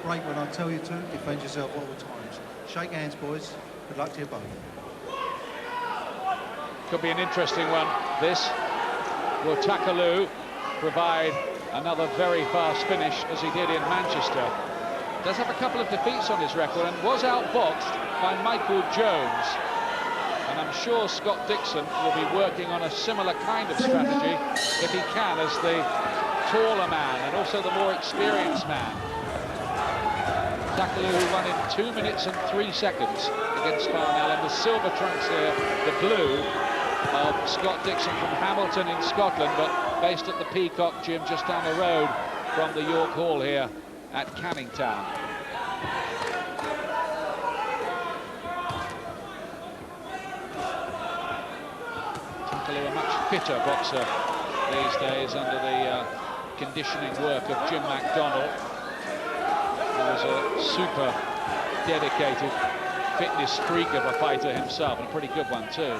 break when I tell you to. Defend yourself all the times. Shake hands, boys. Good luck to you both. Could be an interesting one, this. Will Takaloo provide another very fast finish, as he did in Manchester? Does have a couple of defeats on his record and was outboxed by Michael Jones. And I'm sure Scott Dixon will be working on a similar kind of strategy if he can, as the taller man and also the more experienced man. Takaloo, who won in 2 minutes and 3 seconds against Farnell, and the silver trunks here, the blue of Scott Dixon from Hamilton in Scotland, but based at the Peacock Gym just down the road from the York Hall here at Canning Town. Takaloo, a much fitter boxer these days under the conditioning work of Jim MacDonald, who was a super dedicated fitness freak of a fighter himself, and a pretty good one too.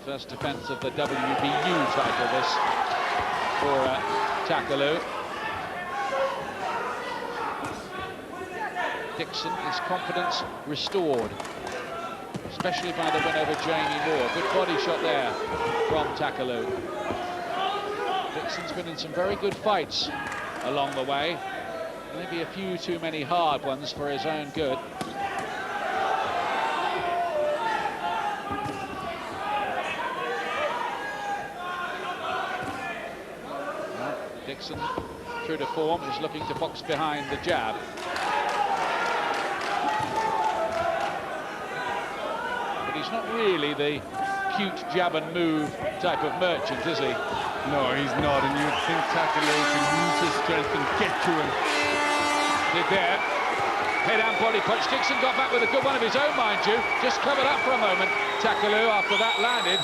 First defense of the WBU title, this, for Takaloo. Dixon, his confidence restored, especially by the win over Jamie Moore. Good body shot there from Takaloo. Dixon's been in some very good fights along the way. Maybe a few too many hard ones for his own good. Dixon, true to form, is looking to box behind the jab. But he's not really the cute jab and move type of merchant, is he? No, he's not, and you'd think Takaloo can use his strength and get to him. Did there. Head and body punch. Dixon got back with a good one of his own, mind you. Just covered up for a moment. Takaloo, after that, landed.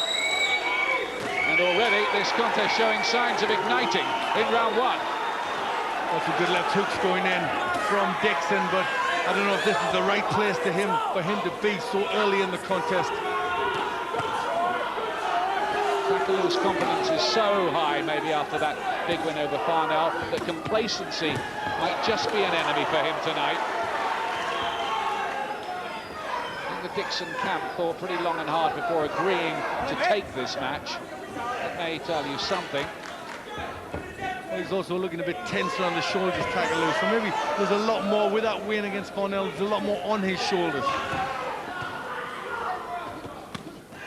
And already this contest showing signs of igniting in round one. Lots of good left hooks going in from Dixon, but I don't know if this is the right place for him to be so early in the contest. Takaloo's confidence is so high, maybe after that big win over Farnell, that complacency might just be an enemy for him tonight. I think the Dixon camp thought pretty long and hard before agreeing to take this match. That may tell you something. He's also looking a bit tenser on the shoulders, Takaloo, so maybe there's a lot more with that win against Farnell. There's a lot more on his shoulders.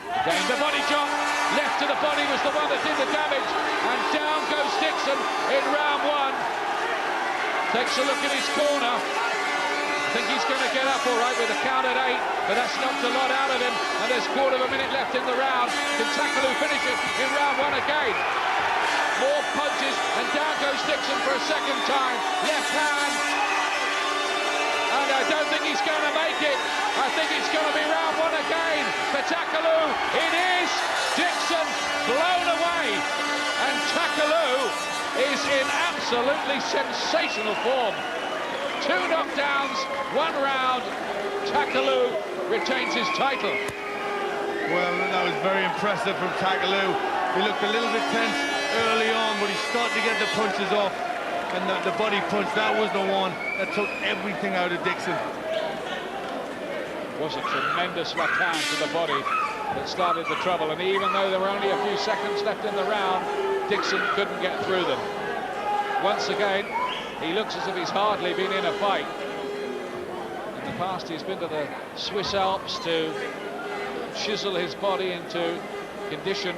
Again, the body shot, left to the body was the one that did the damage, and down goes Dixon in round one. Takes a look at his corner. I think he's going to get up all right with a count at 8, but that's knocked a lot out of him, and there's quarter of a minute left in the round. Can Takaloo finish it in round one again? More punches, and down goes Dixon for a second time. Left hand, and I don't think he's going to make it. I think it's going to be round one again for Takaloo. It is. Dixon blown away, and Takaloo is in absolutely sensational form. 2 knockdowns, 1 round. Takaloo retains his title. Well, that was very impressive from Takaloo. He looked a little bit tense early on, but he started to get the punches off, and the body punch, that was the one that took everything out of Dixon. It was a tremendous left hand to the body that started the trouble, and even though there were only a few seconds left in the round, Dixon couldn't get through them. Once again, he looks as if he's hardly been in a fight. In the past, he's been to the Swiss Alps to chisel his body into condition.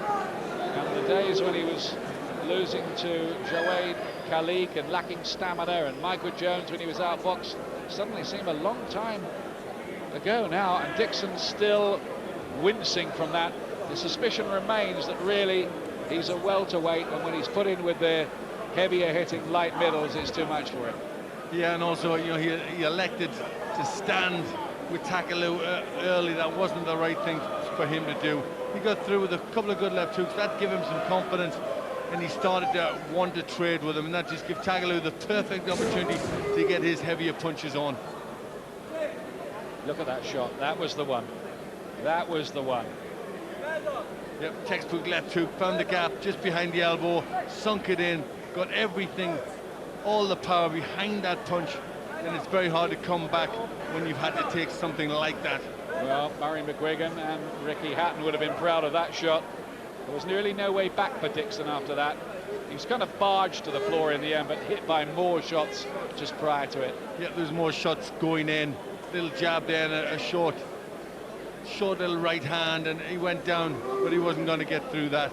And the days when he was losing to Joaid Khalik and lacking stamina, and Michael Jones when he was outboxed, suddenly seem a long time ago now, and Dixon's still wincing from that. The suspicion remains that really he's a welterweight, and when he's put in with the heavier hitting light middles, it's too much for him. Yeah, and also, you know, he elected to stand with Takaloo early. That wasn't the right thing for him to do. He got through with a couple of good left hooks. That gave him some confidence, and he started to want to trade with him, and that just gave Takaloo the perfect opportunity to get his heavier punches on. Look at that shot. That was the one. That was the one. Yep, textbook left hook, found the gap just behind the elbow, sunk it in, got everything, all the power behind that punch, and it's very hard to come back when you've had to take something like that. Well, Murray McGuigan and Ricky Hatton would have been proud of that shot. There was nearly no way back for Dixon after that. He was kind of barged to the floor in the end, but hit by more shots just prior to it. Yeah, there's more shots going in. Little jab there and a short little right hand, and he went down, but he wasn't going to get through that.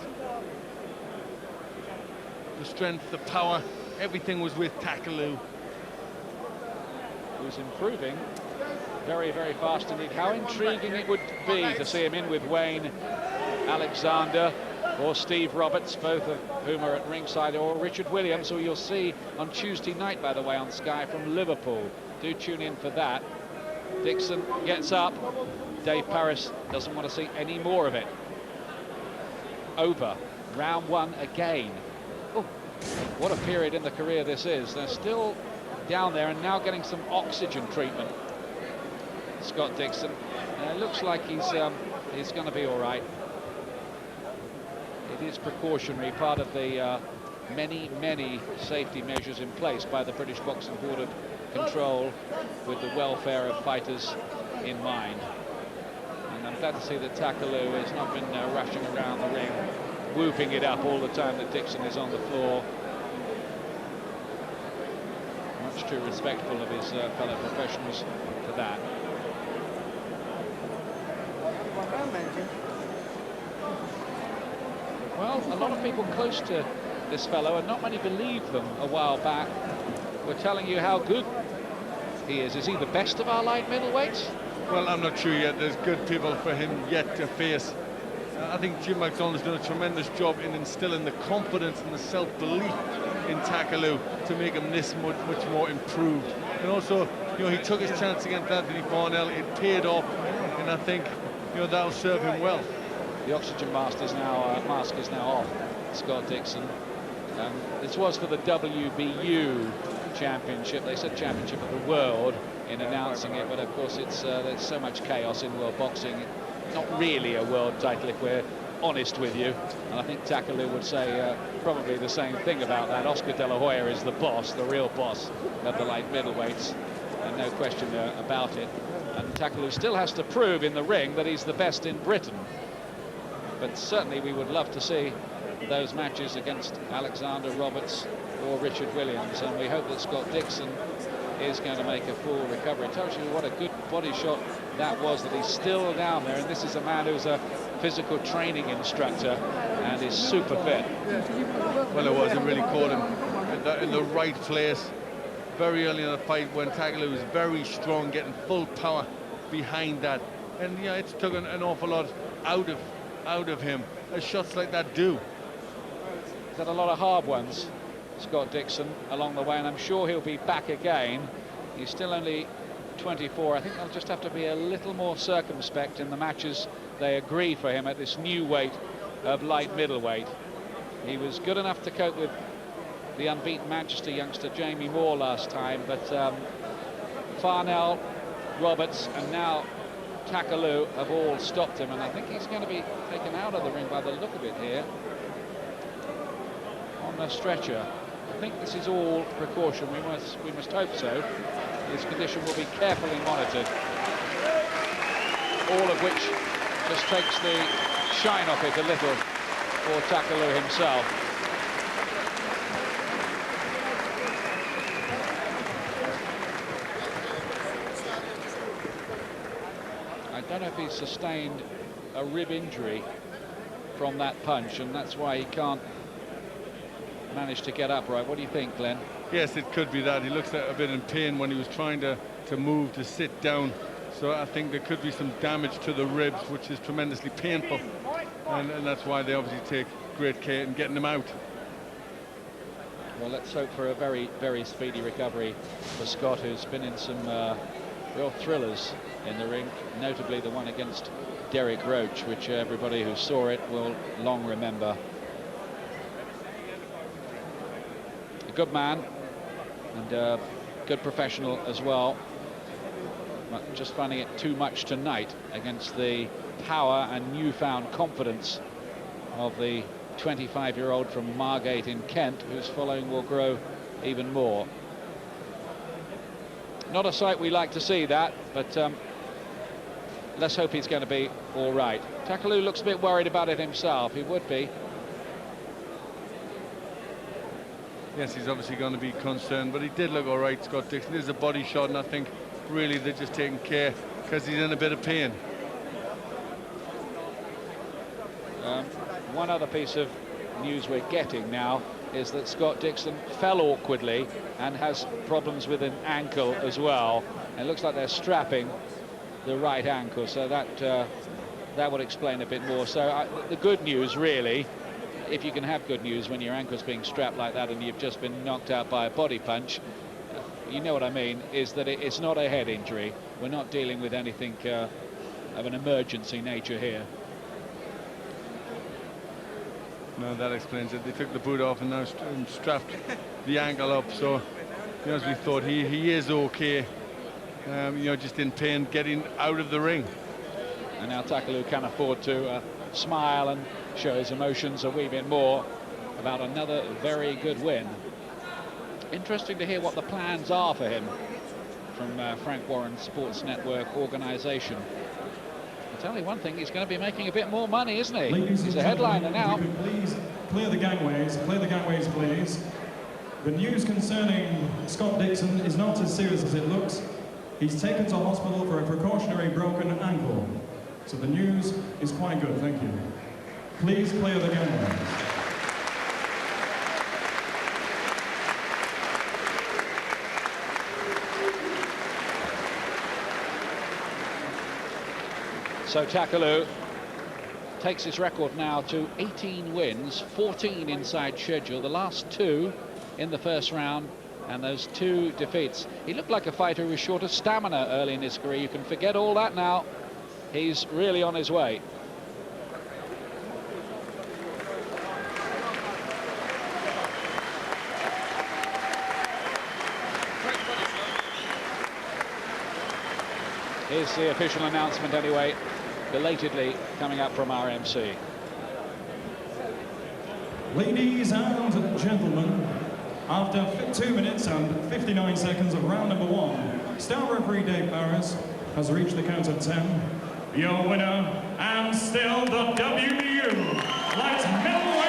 The strength, the power, everything was with Takaloo. He was improving very, very fast indeed. How intriguing it would be to see him in with Wayne Alexander or Steve Roberts, both of whom are at ringside, or Richard Williams, who you'll see on Tuesday night, by the way, on Sky from Liverpool. Do tune in for that. Dixon gets up. Dave Paris doesn't want to see any more of it. Over. Round one again. Oh, what a period in the career this is. They're still down there and now getting some oxygen treatment. Scott Dixon. It looks like he's going to be all right. It is precautionary, part of the many safety measures in place by the British Boxing Board of Control, with the welfare of fighters in mind. And I'm glad to see that Takaloo has not been rushing around the ring, whooping it up all the time that Dixon is on the floor. Much too respectful of his fellow professionals for that. Well, a lot of people close to this fellow, and not many believed them a while back, were telling you how good he is. Is he the best of our light middleweights? Well, I'm not sure yet. There's good people for him yet to face. I think Jim McDonald's done a tremendous job in instilling the confidence and the self-belief in Takaloo to make him this much more improved. And also, you know, he took his chance against Anthony Farnell. It paid off, and I think, you know, that'll serve him well. The oxygen mask is now off. Scott Dixon. This was for the WBU championship. They said championship of the world in announcing it, but of course there's so much chaos in world boxing. Not really a world title, if we're honest with you. And I think Takaloo would say probably the same thing about that. Oscar De La Hoya is the boss, the real boss of the light middleweights, and no question about it. And Takaloo still has to prove in the ring that he's the best in Britain. But certainly we would love to see those matches against Alexander Roberts or Richard Williams, and we hope that Scott Dixon is going to make a full recovery. It tells you what a good body shot that was, that he's still down there, and this is a man who's a physical training instructor and is super fit. Well, it was. It really caught him in the right place very early in the fight when Takaloo was very strong, getting full power behind that. And yeah, it's took an awful lot out of him, as shots like that do. He's had a lot of hard ones, Scott Dixon, along the way, and I'm sure he'll be back again. He's still only 24. I think they'll just have to be a little more circumspect in the matches they agree for him at this new weight of light middleweight. He was good enough to cope with the unbeaten Manchester youngster Jamie Moore last time, but Farnell, Roberts, and now Takaloo have all stopped him, and I think he's going to be taken out of the ring by the look of it here on the stretcher. I think this is all precaution. We must hope so. His condition will be carefully monitored, all of which just takes the shine off it a little for Takaloo himself. I don't know if he's sustained a rib injury from that punch, and that's why he can't manage to get upright. What do you think, Glenn? Yes, it could be that. He looks a bit in pain when he was trying to move, to sit down. So I think there could be some damage to the ribs, which is tremendously painful. And that's why they obviously take great care in getting him out. Well, let's hope for a very, very speedy recovery for Scott, who's been in some real thrillers in the ring, notably the one against Derek Roach, which everybody who saw it will long remember. A good man and a good professional as well, but just finding it too much tonight against the power and newfound confidence of the 25-year-old from Margate in Kent, whose following will grow even more. Not a sight we like to see, that, but let's hope he's going to be all right. Takaloo looks a bit worried about it himself. He would be. Yes, he's obviously going to be concerned, but he did look all right, Scott Dixon. There's a body shot, and I think really they're just taking care because he's in a bit of pain. One other piece of news we're getting now is that Scott Dixon fell awkwardly and has problems with an ankle as well. And it looks like they're strapping the right ankle, so that would explain a bit more. So the good news, really, if you can have good news when your ankle's being strapped like that and you've just been knocked out by a body punch, you know what I mean, is that it's not a head injury. We're not dealing with anything of an emergency nature here. No, that explains it. They took the boot off and now strapped the ankle up. So, you know, as we thought, he is okay. You know, just in pain getting out of the ring. And now Takaloo can afford to smile and show his emotions a wee bit more about another very good win. Interesting to hear what the plans are for him from Frank Warren's Sports Network organisation. I'll tell you one thing, he's going to be making a bit more money, isn't he? He's a headliner now. Please clear the gangways, please. The news concerning Scott Dixon is not as serious as it looks. He's taken to hospital for a precautionary broken ankle. So the news is quite good, thank you. Please clear the gangways. So Takaloo takes his record now to 18 wins, 14 inside schedule, the last 2 in the first round, and those 2 defeats. He looked like a fighter who was short of stamina early in his career. You can forget all that now. He's really on his way. Here's the official announcement anyway, belatedly coming up from our MC. Ladies and gentlemen, after 2 minutes and 59 seconds of round number 1, star referee Dave Barris has reached the count of 10. Your winner, and still the WBU light middleweight